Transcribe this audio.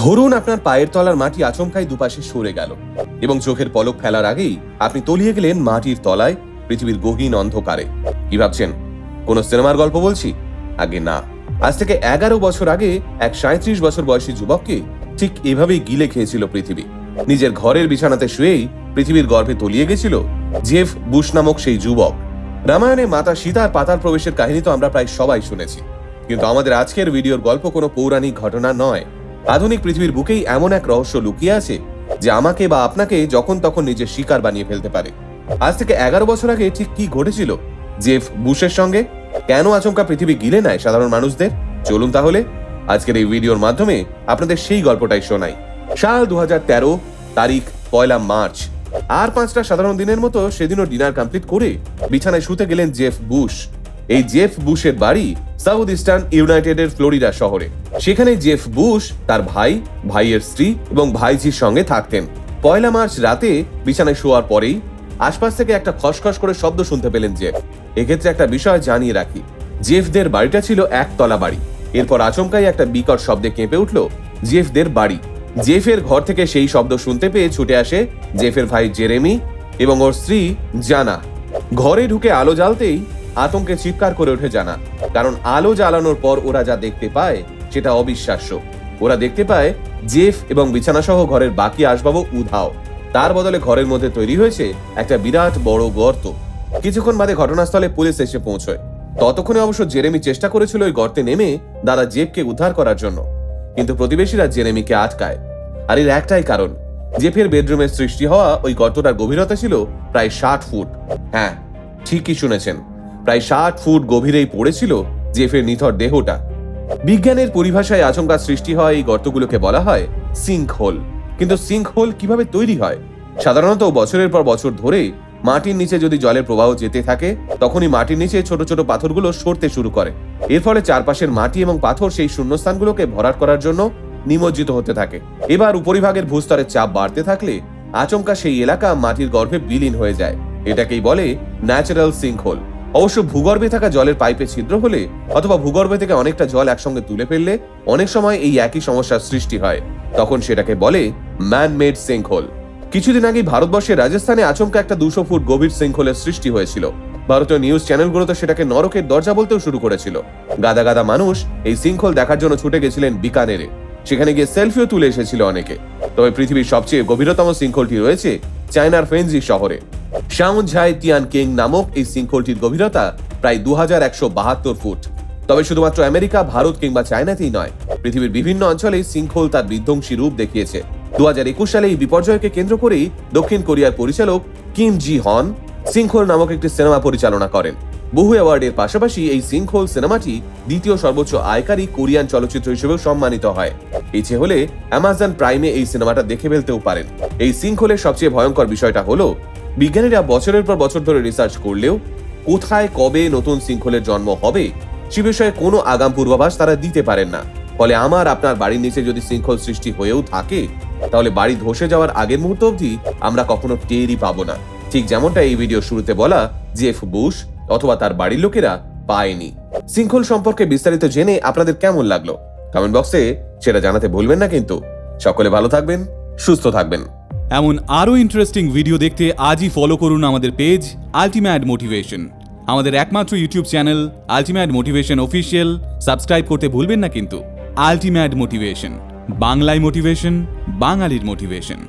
ধরুন আপনার পায়ের তলার মাটি আচমকাই দুপাশে সরে গেল এবং চোখের পলক ফেলার আগেই আপনি তলিয়ে গেলেন মাটির তলায় পৃথিবীর গহীন অন্ধকারে। কি ভাবছেন, কোন সিনেমার গল্প বলছি? আগে না, আজ থেকে 11 বছর আগে এক 37 বছর বয়সী যুবককে ঠিক এভাবেই গিলে খেয়েছিল পৃথিবী। নিজের ঘরের বিছানাতে শুয়েই পৃথিবীর গর্ভে তলিয়ে গেছিল জেফ বুশ নামক সেই যুবক। রামায়ণে মাতা সীতার পাতাল প্রবেশের কাহিনী তো আমরা প্রায় সবাই শুনেছি, কিন্তু আমাদের আজকের ভিডিওর গল্প কোনো পৌরাণিক ঘটনা নয়। আধুনিক পৃথিবীর বুকেই এমন এক রহস্য লুকিয়ে আছে যে আমাকে বা আপনাকে যখন তখন নিজের শিকার বানিয়ে ফেলতে পারে। আজ থেকে 11 বছর আগে ঠিক কি ঘটেছিল জেফ বুশের সঙ্গে? কেন আচমকা পৃথিবী গিলে নেয় সাধারণ মানুষদের? চলুন তাহলে আজকের এই ভিডিওর মাধ্যমে আপনাদের সেই গল্পটাই শোনাই। সাল 2013, তারিখ 1 মার্চ। আর 5টা সাধারণ দিনের মতো সেদিনও ডিনার কমপ্লিট করে বিছানায় শুতে গেলেন জেফ বুশ। এই জেফ বুশের বাড়ি সাউথ ইস্টার্ন ইউনাইটেডের ফ্লোরিডা শহরে। সেখানে জেফ বুশ তার ভাই, ভাইয়ের স্ত্রী এবং ভাইঝির সঙ্গে থাকতেন। 1 মার্চ রাতে বিছানায় শোয়ার পরেই আশপাশ থেকে একটা খসখস করে শব্দ শুনতে পেলেন জেফ। এক্ষেত্রে একটা বিষয় জানিয়ে রাখি, জেফদের বাড়িটা ছিল একতলা বাড়ি। এরপর আচমকাই একটা বিকট শব্দে কেঁপে উঠল জেফদের বাড়ি। জেফের ঘর থেকে সেই শব্দ শুনতে পেয়ে ছুটে আসে জেফের ভাই জেরেমি এবং ওর স্ত্রী জানা। ঘরে ঢুকে আলো জ্বালতেই আতঙ্কে চিৎকার করে ওঠে জানা, কারণ আলো জ্বালানোর পর ওরা যা দেখতে পায় সেটা অবিশ্বাস্য। ওরা দেখতে পায় জেফ এবং বিছানা সহ ঘরের বাকি আসবাবও উধাও। তার বদলে ঘরের মধ্যে তৈরি হয়েছে একটা বিরাট বড় গর্ত। কিছুক্ষণ বাদে ঘটনাস্থলে পুলিশ এসে পৌঁছয়। ততক্ষণে অবশ্য জেরেমি চেষ্টা করেছিল ওই গর্তে নেমে দাদা জেফকে উদ্ধার করার জন্য, কিন্তু প্রতিবেশীরা জেরেমিকে আটকায়। আর এর একটাই কারণ, জেফের বেডরুমে সৃষ্টি হওয়া ওই গর্তটার গভীরতা ছিল প্রায় 60 ফুট। হ্যাঁ, ঠিকই শুনেছেন, প্রায় 60 ফুট গভীরেই পড়েছিল জেফের নিথর দেহটা। বিজ্ঞানের পরিভাষায় আচমকা সৃষ্টি হয় এই গর্তগুলোকে বলা হয় সিঙ্ক হোল। কিন্তু সিঙ্ক হোল কিভাবে তৈরি হয়? সাধারণত বছরের পর বছর ধরে মাটির নিচে যদি জলের প্রবাহ যেতে থাকে, তখনই মাটির নিচে ছোট ছোট পাথরগুলো সরতে শুরু করে। এর ফলে চারপাশের মাটি এবং পাথর সেই শূন্যস্থানগুলোকে ভরাট করার জন্য নিমজ্জিত হতে থাকে। এবার উপরিভাগের ভূস্তরের চাপ বাড়তে থাকলে আচমকা সেই এলাকা মাটির গর্ভে বিলীন হয়ে যায়। এটাকেই বলে ন্যাচারাল সিঙ্ক হোল। অবশ্য ভূগর্ভে থাকা জলের পাইপে ছিদ্র হলে অথবা ভূগর্ভে থেকে অনেকটা জল একসঙ্গে তুলে ফেললে অনেক সময় এই একই সমস্যার সৃষ্টি হয়। তখন সেটাকে বলে ম্যান মেড সিঙ্ক হোল। কিছুদিন আগে ভারতবর্ষের রাজস্থানে আচমকা একটা 200 ফুট গভীর সিঙ্ক হোলের সৃষ্টি হয়েছিল। ভারতীয় নিউজ চ্যানেলগুলোতে সেটাকে নরকের দরজা বলতেও শুরু করেছিল। গাদা গাদা মানুষ এই সিঙ্ক হোল দেখার জন্য ছুটে গেছিলেন বিকানেরে। সেখানে গিয়ে সেলফিও তুলে এসেছিল অনেকে। তবে পৃথিবীর সবচেয়ে গভীরতম সিঙ্ক হোলটি রয়েছে চায়নার ফেনজি শহরে। শাওনঝাই টিয়ান কিং নামক এই সিঙ্ক হোলটির গভীরতা প্রায় 2172 ফুট। তবে শুধুমাত্র আমেরিকা, ভারত কিংবা চায়নাতেই নয়, পৃথিবীর বিভিন্ন অঞ্চলে সিঙ্ক হোল তার বিধ্বংসী রূপ দেখিয়েছে। 2021 সালে এই বিপর্যয়কে কেন্দ্র করেই দক্ষিণ কোরিয়ার পরিচালক কিম জি হন সিঙ্ক হোল নামক একটি সিনেমা পরিচালনা করেন। বহু অ্যাওয়ার্ডের পাশাপাশি এই সিঙ্ক হোল সিনেমাটি দ্বিতীয় সর্বোচ্চ আয়কারী কোরিয়ান চলচ্চিত্র হিসেবেও সম্মানিত হয়। ইচ্ছে হলে অ্যামাজন প্রাইমে এই সিনেমাটা দেখে ফেলতেও পারেন। এই সিঙ্ক হোলের সবচেয়ে ভয়ঙ্কর বিষয়টা হলো, বিজ্ঞানীরা বছরের পর বছর ধরে রিসার্চ করলেও কোথায় কবে নতুন সিঙ্ক হোলের জন্ম হবে সে বিষয়ে কোনো আগাম পূর্বাভাস তারা দিতে পারেন না। ফলে আমার আপনার বাড়ির নিচে যদি সিঙ্ক হোল সৃষ্টি হয়েও থাকে, তাহলে বাড়ি ধসে যাওয়ার আগের মুহূর্ত অবধি আমরা কখনো টেরই পাবো না। ঠিক যেমনটা এই ভিডিও শুরুতে বলা জেফ বুশ অথবা তার বাড়ির লোকেরা পায়নি। সিঙ্ক হোল সম্পর্কে বিস্তারিত জেনে আপনাদের কেমন লাগলো কমেন্ট বক্সে সেটা জানাতে ভুলবেন না। কিন্তু সকলে ভালো থাকবেন, সুস্থ থাকবেন। এমন আরও ইন্টারেস্টিং ভিডিও দেখতে আজই ফলো করুন আমাদের পেজ আল্টিমেট মোটিভেশন। আমাদের একমাত্র YouTube channel ultimate motivation official subscribe করতে ভুলবেন না কিন্তু। আল্টিমেট মোটিভেশন, বাংলায় মোটিভেশন, বাঙালির মোটিভেশন।